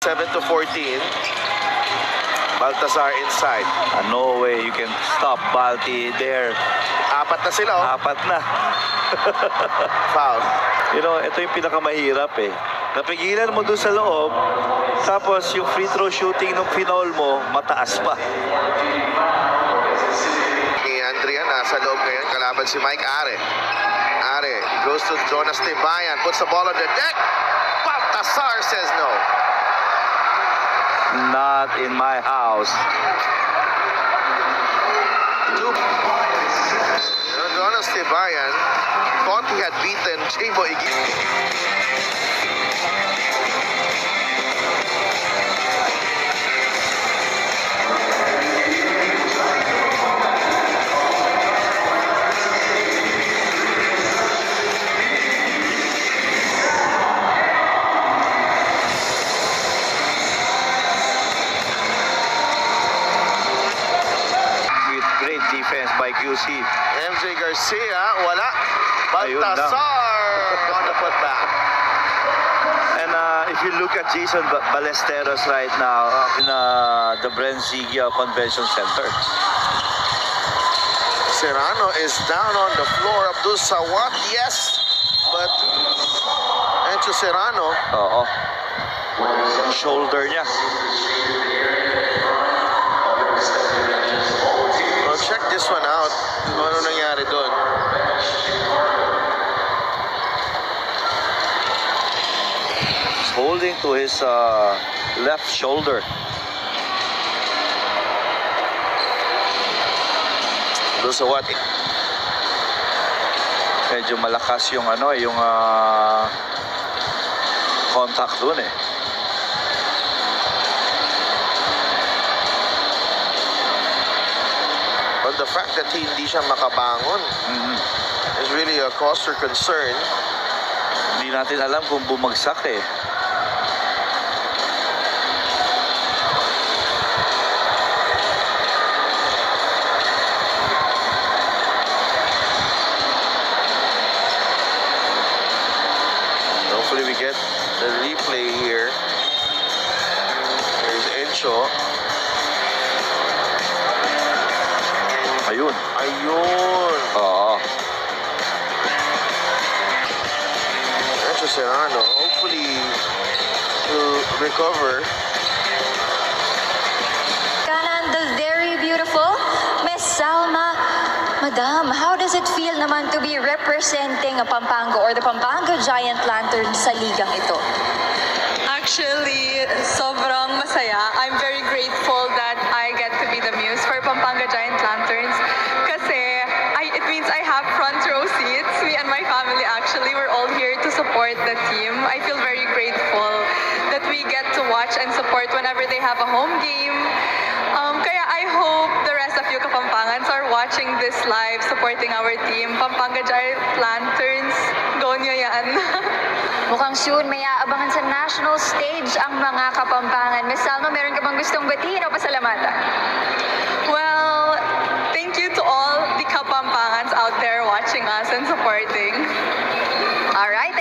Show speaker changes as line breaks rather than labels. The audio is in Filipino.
7-14. Baltazar inside.
No way you can stop Balti there.
Apat na sila, oh.
Apat na.
Foul.
You know, ito yung pinakamahirap eh. Napigilan mo doon sa loob, tapos yung free throw shooting ng finol mo, mataas pa.
Ni Andrea nasa loob ngayon, kalaban si Mike Are. Are goes to Jonas Tibayan, puts the ball on the deck. Baltazar says no.
Not in my house.
Jonas Tibayan thought he had beaten Jaybo Igi.
By QC.
MJ Garcia, wala.
Ayun lang.
Baltazar on the putback.
And if you look at Jason Ballesteros right now in the Brenzigia Convention Center.
Serrano is down on the floor. Abdul Sawat, yes. But Encho Serrano.
Oo. Shoulder niya.
Check this one out. Ano nangyari doon?
He's holding to his left shoulder.
Doon sa what?
Medyo malakas yung yung contact doon eh.
But the fact that hindi siya makabangon is really a cause for concern.
Hindi natin alam kung bumagsak eh.
Hopefully we get the replay here. There's Encho.
Ayun.
Ayun.
Oo.
Encho Serrano, hopefully to recover.
Kanan, the very beautiful Miss Salma. Madam, how does it feel naman to be representing a Pampanga or the Pampanga Giant Lantern sa ligang ito?
Actually, sobrang masaya. I'm very grateful that I get to be the muse for Pampanga Giant Lanterns kasi it means I have front row seats. Me and my family actually, we're all here to support the team. I feel very grateful that we get to watch and support whenever they have a home game. Kaya I hope the rest of you Kapampangans are watching this live, supporting our team. Pampanga Giant Lanterns, go nyo yan.
Mukhang soon may aabangan sa national stage ang mga Kapampangan. Miss Salma, meron ka bang gustong batiin o pasalamatan?
Well, thank you to all the Kapampangans out there watching us and supporting.
Alright,